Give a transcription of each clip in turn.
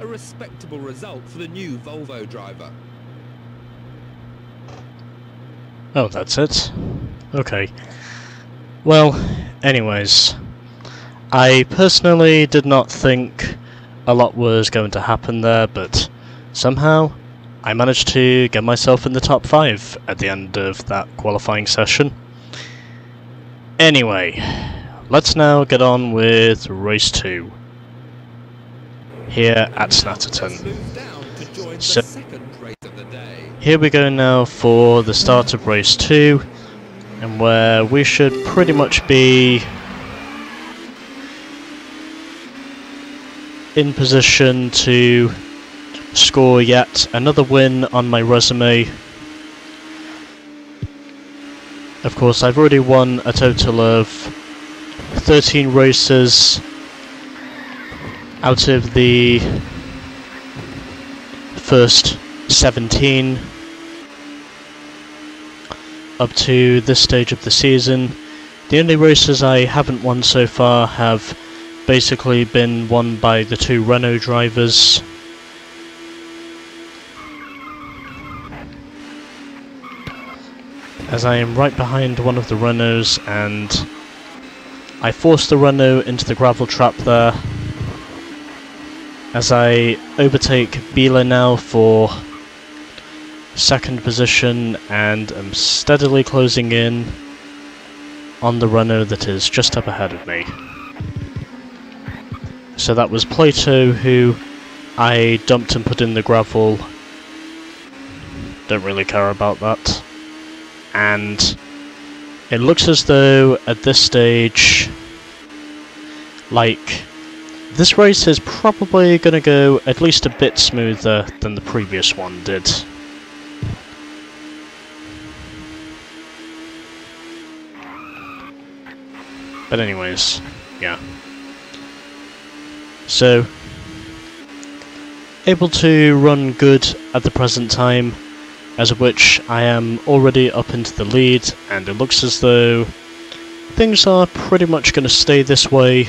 a respectable result for the new Volvo driver. Oh, that's it? Okay. Well, anyways, I personally did not think a lot was going to happen there, but somehow I managed to get myself in the top 5 at the end of that qualifying session. Anyway, let's now get on with race 2 here at Snetterton. So, here we go now for the start of race 2, and where we should pretty much be in position to score yet another win on my resume. Of course, I've already won a total of 13 races out of the first 17 up to this stage of the season. The only races I haven't won so far have basically been won by the 2 Renault drivers. As I am right behind one of the Renaults, and I forced the Renault into the gravel trap there. As I overtake Bila now for second position, and am steadily closing in on the Renault that is just up ahead of me. So that was Plato, who I dumped and put in the gravel. Don't really care about that. And it looks as though at this stage, like, this race is probably going to go at least a bit smoother than the previous one did. But anyways, yeah. So, able to run good at the present time, as of which I am already up into the lead, and it looks as though things are pretty much going to stay this way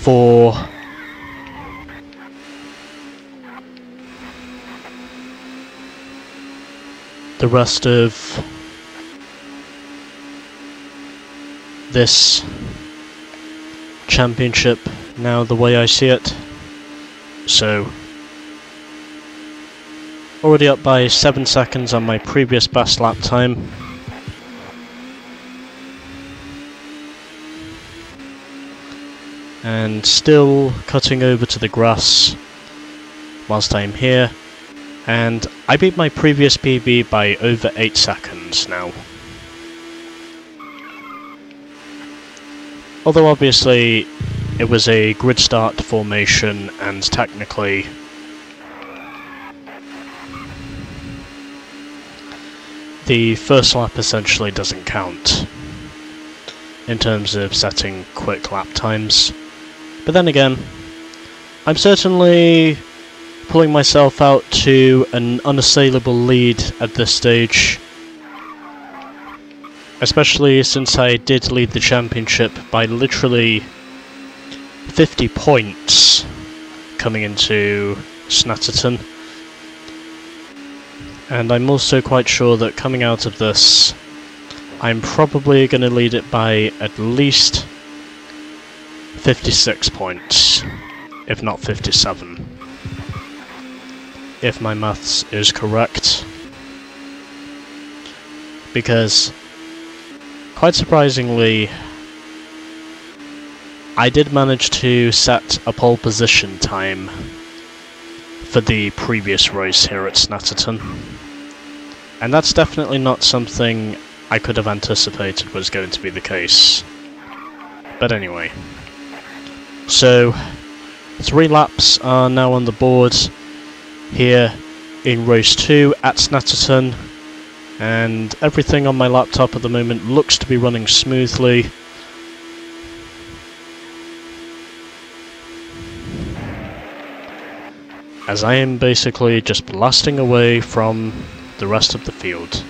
for the rest of this championship, now the way I see it. So, already up by 7 seconds on my previous best lap time. And still cutting over to the grass whilst I'm here. And I beat my previous PB by over 8 seconds now. Although obviously it was a grid start formation, and technically the first lap essentially doesn't count in terms of setting quick lap times. But then again, I'm certainly pulling myself out to an unassailable lead at this stage, especially since I did lead the championship by literally 50 points coming into Snetterton. And I'm also quite sure that coming out of this, I'm probably going to lead it by at least 56 points, if not 57, if my maths is correct. Because, quite surprisingly, I did manage to set a pole position time for the previous race here at Snetterton. And that's definitely not something I could have anticipated was going to be the case. But anyway. So, 3 laps are now on the board here in race 2 at Snetterton. And everything on my laptop at the moment looks to be running smoothly. As I am basically just blasting away from the rest of the field.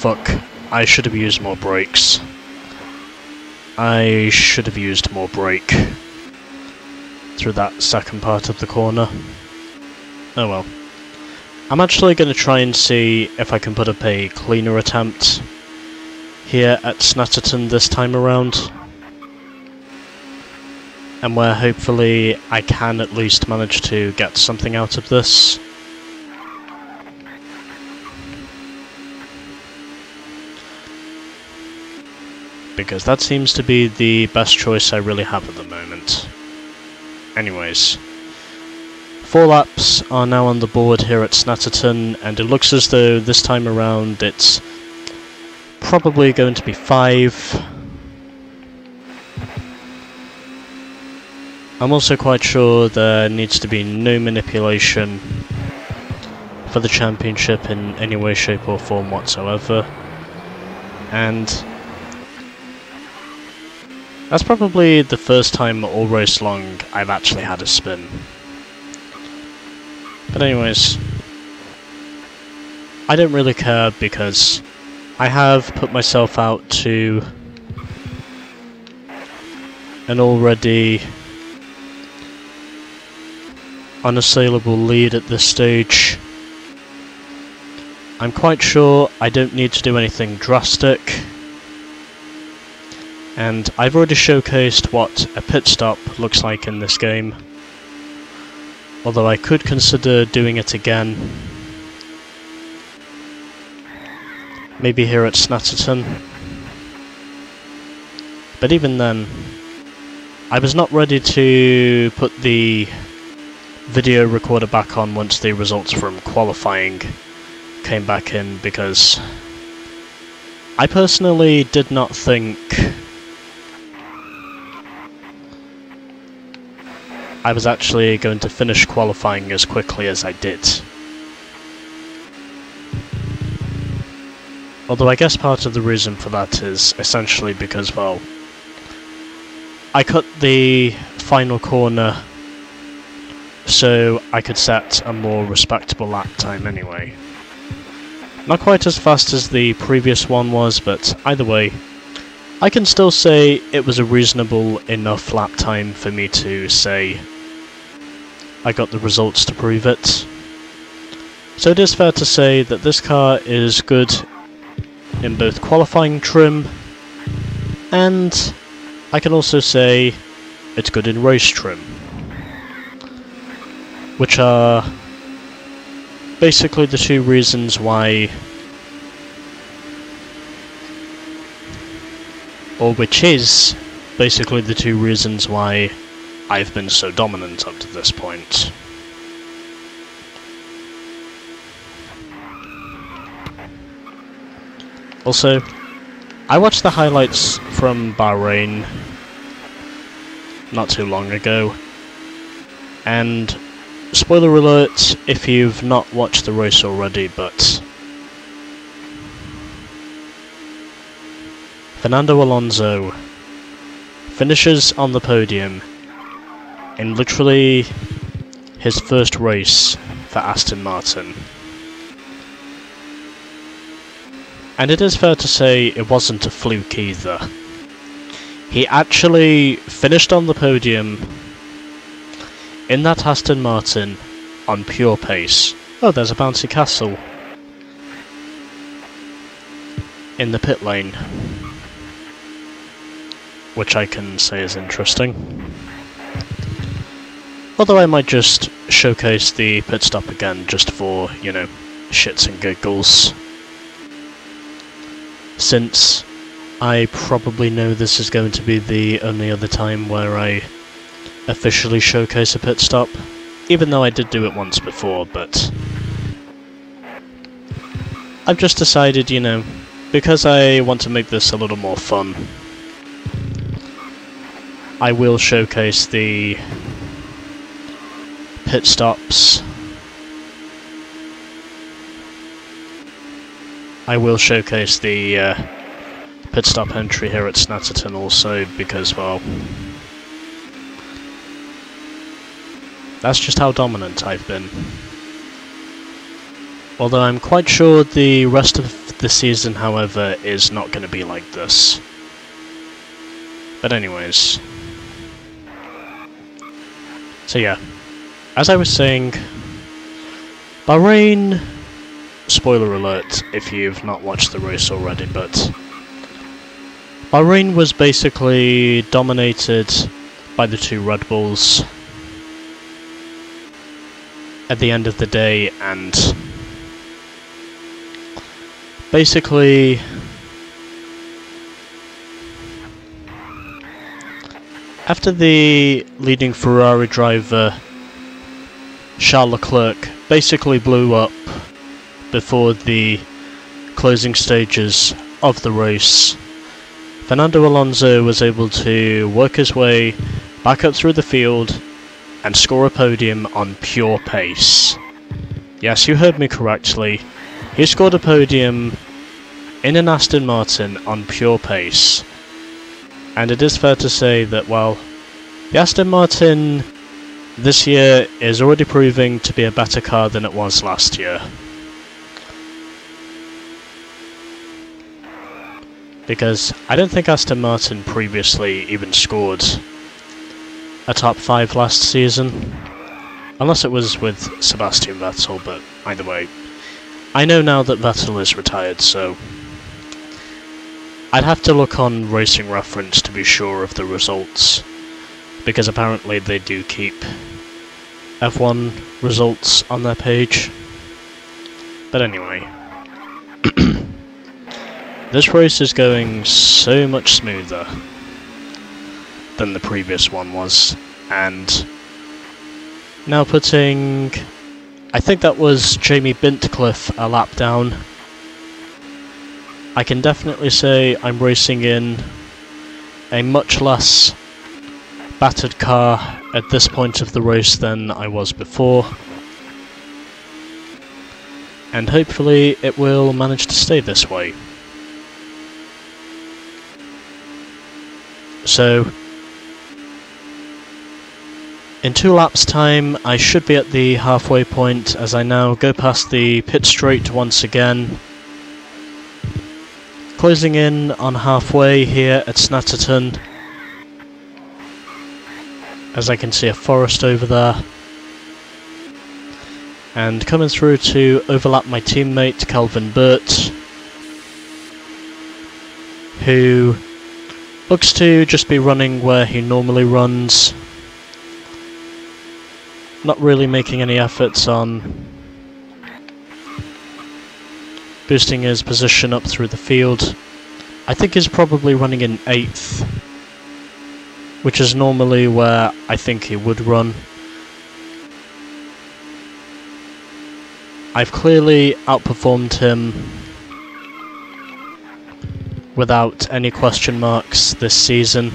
fuck, I should have used more brakes. I should have used more brake through that second part of the corner. Oh well. I'm actually going to try and see if I can put up a cleaner attempt here at Snetterton this time around, and where hopefully I can at least manage to get something out of this. Because that seems to be the best choice I really have at the moment. Anyways, 4 laps are now on the board here at Snetterton, and it looks as though this time around it's probably going to be 5. I'm also quite sure there needs to be no manipulation for the championship in any way, shape or form whatsoever. And that's probably the first time all race long I've actually had a spin. But anyways, I don't really care because I have put myself out to an already unassailable lead at this stage. I'm quite sure I don't need to do anything drastic. And I've already showcased what a pit stop looks like in this game, although I could consider doing it again, maybe here at Snetterton. But even then, I was not ready to put the video recorder back on once the results from qualifying came back in, because I personally did not think I was actually going to finish qualifying as quickly as I did. Although I guess part of the reason for that is essentially because, well, I cut the final corner so I could set a more respectable lap time anyway. Not quite as fast as the previous one was, but either way, I can still say it was a reasonable enough lap time for me to say I got the results to prove it. So it is fair to say that this car is good in both qualifying trim, and I can also say it's good in race trim, which are basically the 2 reasons why, or which is basically the 2 reasons why I've been so dominant up to this point. Also, I watched the highlights from Bahrain not too long ago, and spoiler alert if you've not watched the race already, but Fernando Alonso finishes on the podium in literally his first race for Aston Martin. And it is fair to say it wasn't a fluke either. He actually finished on the podium in that Aston Martin on pure pace. Oh, there's a bouncy castle in the pit lane, which I can say is interesting. Although I might just showcase the pit stop again just for, you know, shits and giggles, since I probably know this is going to be the only other time where I officially showcase a pit stop, even though I did do it once before, but I've just decided, you know, because I want to make this a little more fun, I will showcase the pit stops. I will showcase the pit stop entry here at Snetterton also, because, well, that's just how dominant I've been. Although I'm quite sure the rest of this season, however, is not going to be like this. But anyways. So yeah, as I was saying, Bahrain, spoiler alert if you've not watched the race already, but Bahrain was basically dominated by the two Red Bulls at the end of the day, and basically after the leading Ferrari driver Charles Leclerc basically blew up before the closing stages of the race, Fernando Alonso was able to work his way back up through the field and score a podium on pure pace. Yes, you heard me correctly. He scored a podium in an Aston Martin on pure pace. And it is fair to say that, well, the Aston Martin this year is already proving to be a better car than it was last year. Because I don't think Aston Martin previously even scored a top 5 last season. Unless it was with Sebastian Vettel, but either way. I know now that Vettel is retired, so I'd have to look on Racing Reference to be sure of the results, because apparently they do keep F1 results on their page. But anyway, this race is going so much smoother than the previous one was, and now putting, I think that was Jamie Bintcliffe a lap down, I can definitely say I'm racing in a much less battered car at this point of the race than I was before, and hopefully it will manage to stay this way. So, in 2 laps time I should be at the halfway point as I now go past the pit straight once again. Closing in on halfway here at Snetterton, as I can see a forest over there, and coming through to overlap my teammate Calvin Burt, who looks to just be running where he normally runs, not really making any efforts on boosting his position up through the field. I think he's probably running in 8th, which is normally where I think he would run. I've clearly outperformed him without any question marks this season,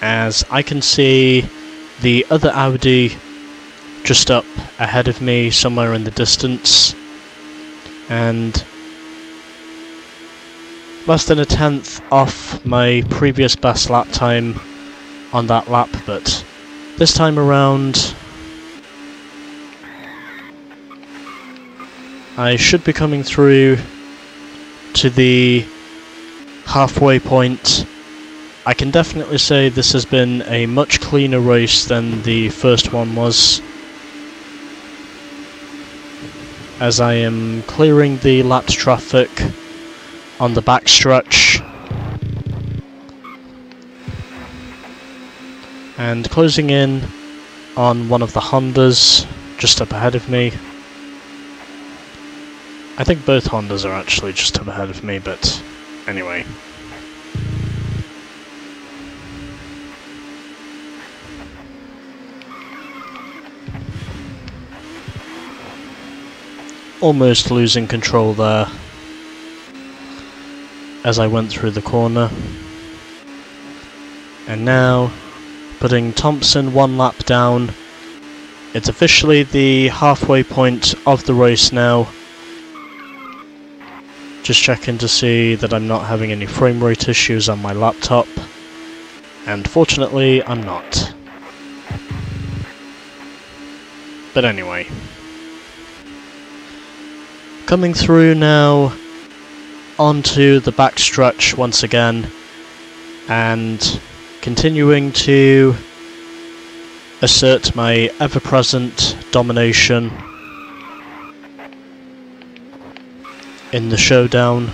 as I can see the other Audi just up ahead of me somewhere in the distance, and less than a 10th off my previous best lap time on that lap, but this time around I should be coming through to the halfway point. I can definitely say this has been a much cleaner race than the first one was, as I am clearing the lapped traffic on the backstretch and closing in on one of the Hondas just up ahead of me. I think both Hondas are actually just up ahead of me, but anyway. Almost losing control there as I went through the corner. And now, putting Thompson 1 lap down. It's officially the halfway point of the race now. Just checking to see that I'm not having any frame rate issues on my laptop. And fortunately, I'm not. But anyway. Coming through now onto the backstretch once again, and continuing to assert my ever-present domination in the Showdown,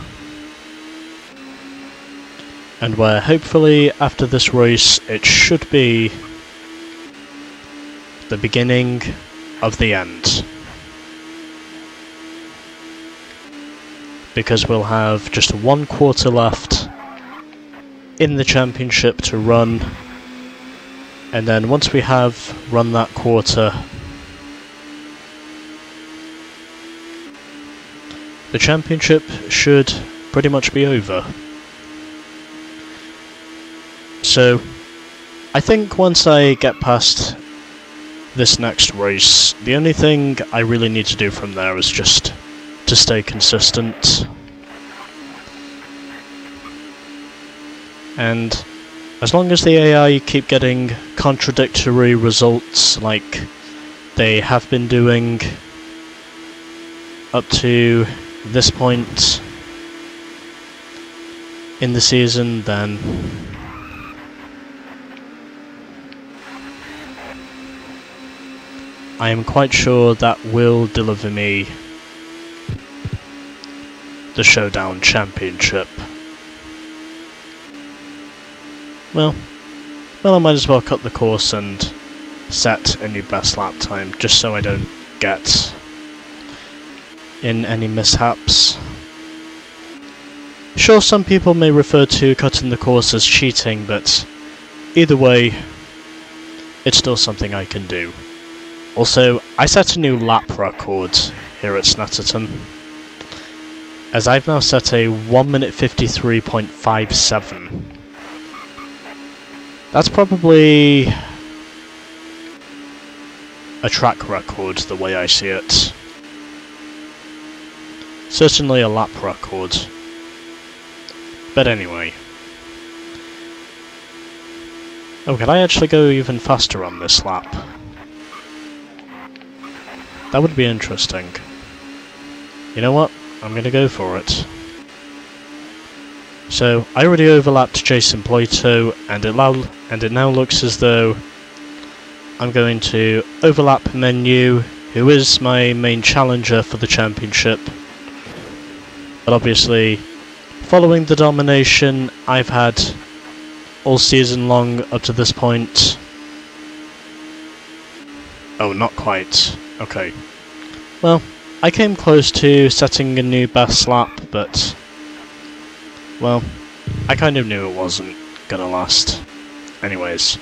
and where hopefully after this race it should be the beginning of the end, because we'll have just 1 quarter left in the championship to run, and then once we have run that quarter, the championship should pretty much be over. So I think once I get past this next race, the only thing I really need to do from there is just to stay consistent. And as long as the AI keep getting contradictory results like they have been doing up to this point in the season, then I am quite sure that will deliver me the Showdown Championship. Well, I might as well cut the course and set a new best lap time, just so I don't get in any mishaps. Sure, some people may refer to cutting the course as cheating, but either way, it's still something I can do. Also, I set a new lap record here at Snetterton, as I've now set a 1 minute 53.57. That's probably a track record, the way I see it. Certainly a lap record. But anyway. Oh, could I actually go even faster on this lap? That would be interesting. You know what? I'm gonna go for it. So, I already overlapped Jason Plato, and it now looks as though I'm going to overlap Menu, who is my main challenger for the championship. But obviously, following the domination I've had all season long up to this point... Oh, not quite. Okay. Well, I came close to setting a new best lap, but... well, I kind of knew it wasn't gonna last. Anyways.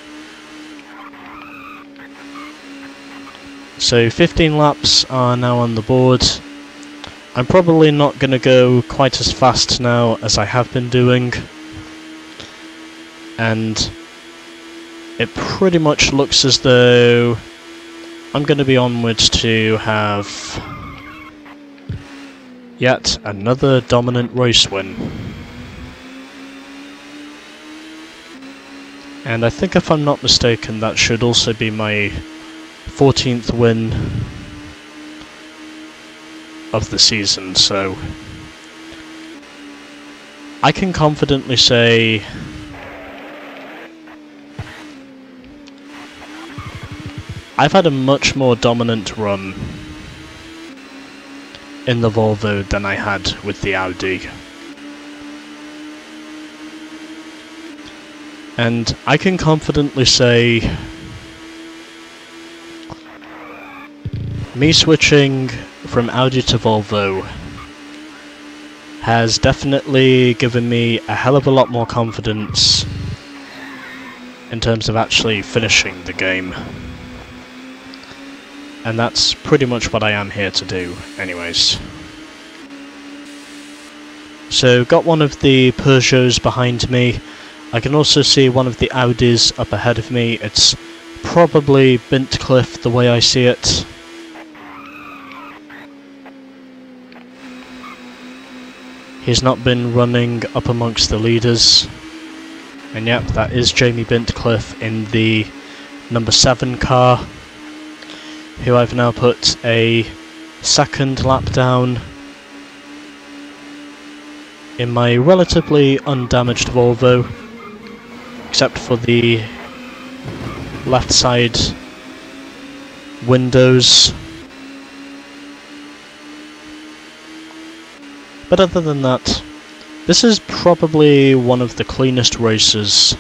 So 15 laps are now on the board. I'm probably not gonna go quite as fast now as I have been doing. And it pretty much looks as though I'm gonna be onwards to have yet another dominant race win. And I think, if I'm not mistaken, that should also be my 14th win of the season, so I can confidently say I've had a much more dominant run in the Volvo than I had with the Audi. And I can confidently say me switching from Audi to Volvo has definitely given me a hell of a lot more confidence in terms of actually finishing the game. And that's pretty much what I am here to do, anyways. So, got one of the Peugeots behind me. I can also see one of the Audis up ahead of me. It's probably Bintcliffe, the way I see it. He's not been running up amongst the leaders. And yep, that is Jamie Bintcliffe in the number 7 car, who I've now put a second lap down in my relatively undamaged Volvo, except for the left side windows. But other than that, this is probably one of the cleanest races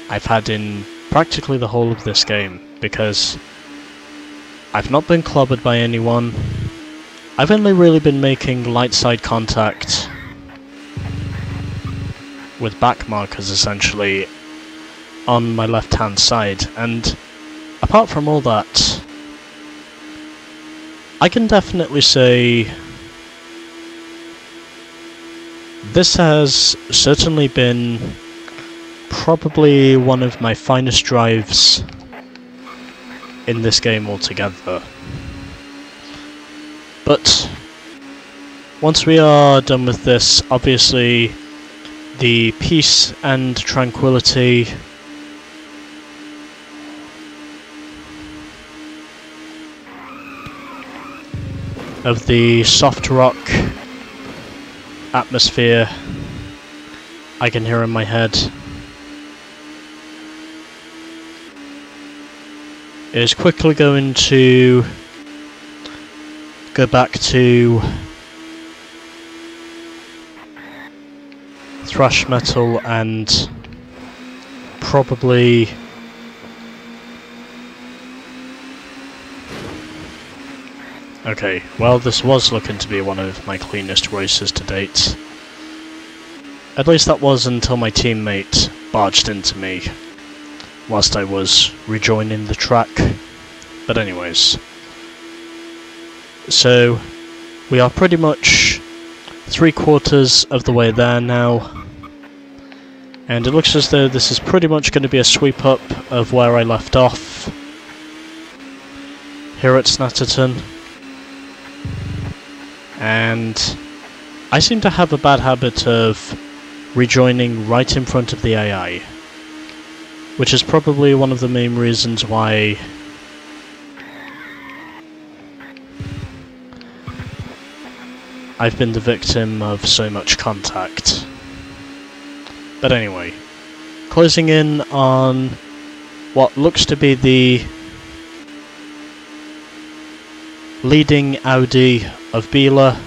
I've had in practically the whole of this game, because I've not been clobbered by anyone. I've only really been making light side contact with back markers essentially on my left hand side, and apart from all that, I can definitely say this has certainly been probably one of my finest drives in this game altogether. But once we are done with this, obviously the peace and tranquility of the soft rock atmosphere I can hear in my head is quickly going to go back to thrash metal and probably okay, well, this was looking to be one of my cleanest races to date. At least that was until my teammate barged into me whilst I was rejoining the track. But anyways, so we are pretty much 3/4 of the way there now, and it looks as though this is pretty much going to be a sweep up of where I left off here at Snetterton. And I seem to have a bad habit of rejoining right in front of the AI, which is probably one of the main reasons why I've been the victim of so much contact. But anyway, closing in on what looks to be the leading Audi of Biela.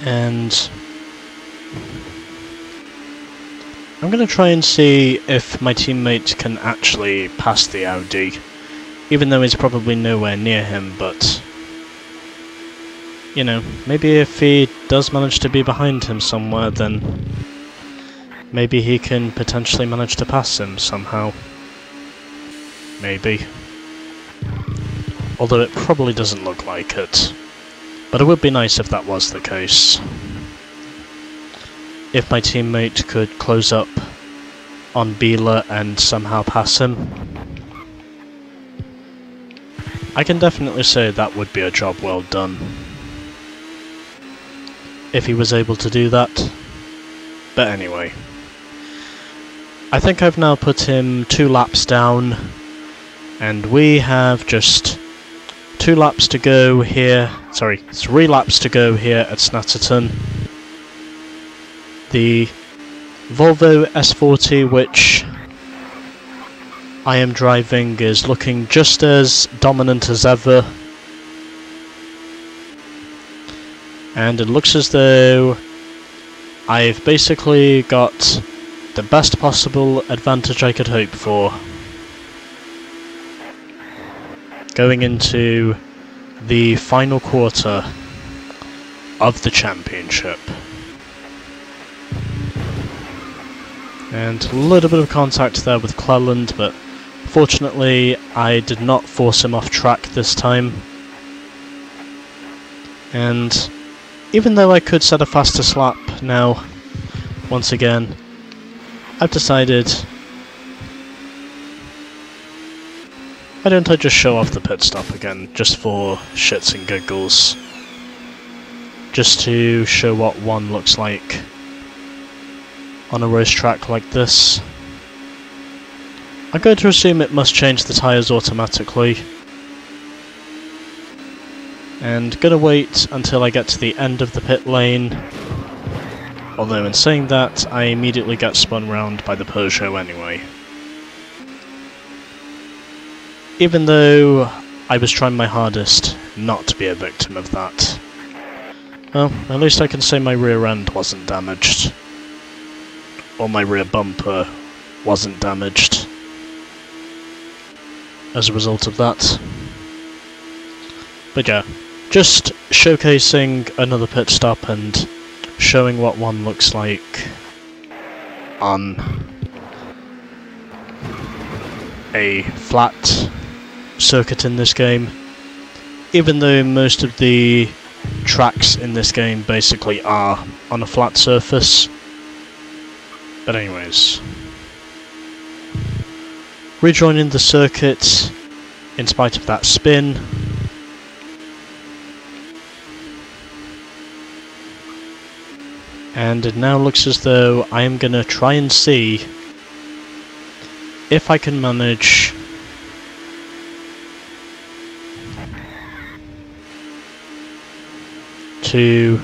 And I'm going to try and see if my teammate can actually pass the Audi, even though he's probably nowhere near him, but you know, maybe if he does manage to be behind him somewhere, then maybe he can potentially manage to pass him somehow. Maybe. Although it probably doesn't look like it. But it would be nice if that was the case. If my teammate could close up on Biela and somehow pass him, I can definitely say that would be a job well done if he was able to do that. But anyway, I think I've now put him 2 laps down, and we have just 2 laps to go here, sorry, 3 laps to go here at Snetterton. The Volvo S40, which I am driving, is looking just as dominant as ever. And it looks as though I've basically got the best possible advantage I could hope for going into the final quarter of the championship. And a little bit of contact there with Cleland, but fortunately I did not force him off track this time. And even though I could set a fastest lap now, once again, I've decided, why don't I just show off the pit stop again, just for shits and giggles. Just to show what one looks like on a racetrack like this. I'm going to assume it must change the tyres automatically. And gonna wait until I get to the end of the pit lane. Although in saying that, I immediately get spun round by the Peugeot anyway. Even though I was trying my hardest not to be a victim of that. Well, at least I can say my rear end wasn't damaged. Or my rear bumper wasn't damaged as a result of that. But yeah, just showcasing another pit stop and showing what one looks like on a flat circuit in this game. Even though most of the tracks in this game basically are on a flat surface. But anyways, rejoining the circuit in spite of that spin. And it now looks as though I am going to try and see if I can manage to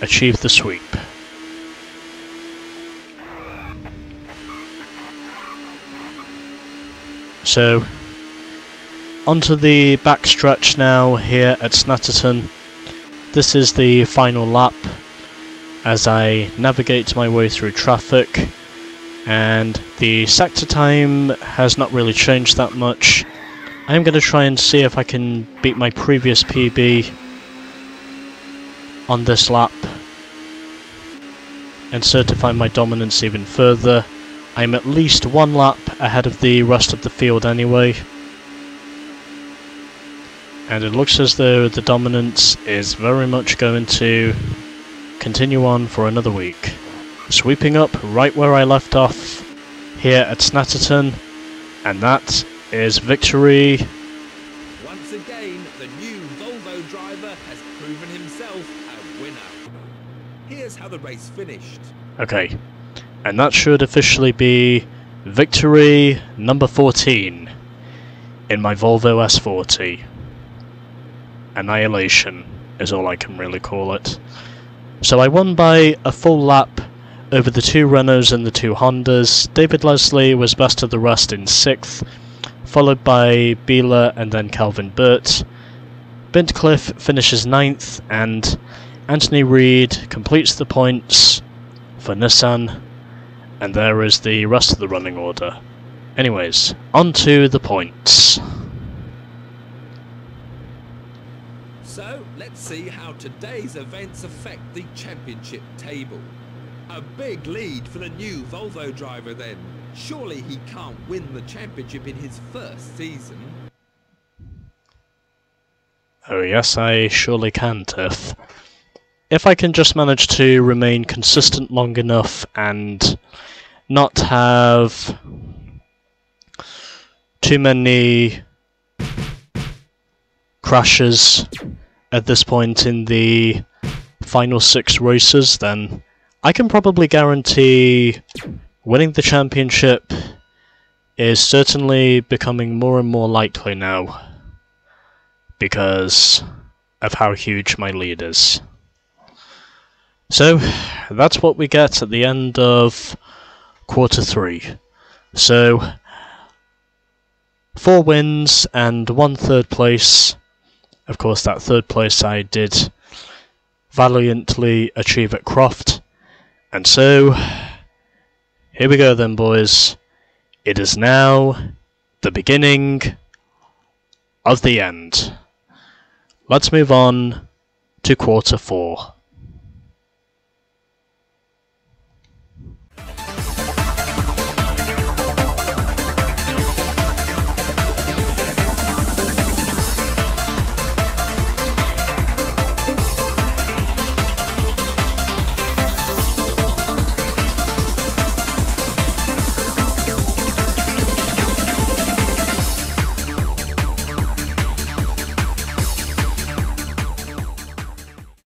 achieve the sweep. So, onto the backstretch now here at Snetterton. This is the final lap as I navigate my way through traffic, and the sector time has not really changed that much. I'm going to try and see if I can beat my previous PB on this lap and certify my dominance even further. I'm at least one lap ahead of the rest of the field anyway, and it looks as though the dominance is very much going to continue on for another week. Sweeping up right where I left off here at Snetterton, and that is victory. Once again, the new Volvo driver has proven himself a winner. Here's how the race finished. Okay, and that should officially be victory number 14 in my Volvo S40. Annihilation is all I can really call it. So I won by a full lap over the two Renaults and the two Hondas. David Leslie was best of the rest in 6th, followed by Bieler and then Calvin Burt. Bintcliffe finishes 9th, and Anthony Reid completes the points for Nissan, and there is the rest of the running order. Anyways, on to the points. So, let's see how today's events affect the championship table. A big lead for the new Volvo driver then. Surely he can't win the championship in his first season. Oh yes, I surely can, Tiff. If I can just manage to remain consistent long enough and not have too many crashes at this point in the final 6 races, then I can probably guarantee winning the championship is certainly becoming more and more likely now because of how huge my lead is. So that's what we get at the end of quarter 3. So 4 wins and 1 third place. Of course, that third place I did valiantly achieve at Croft. And so, here we go then, boys. It is now the beginning of the end. Let's move on to quarter 4.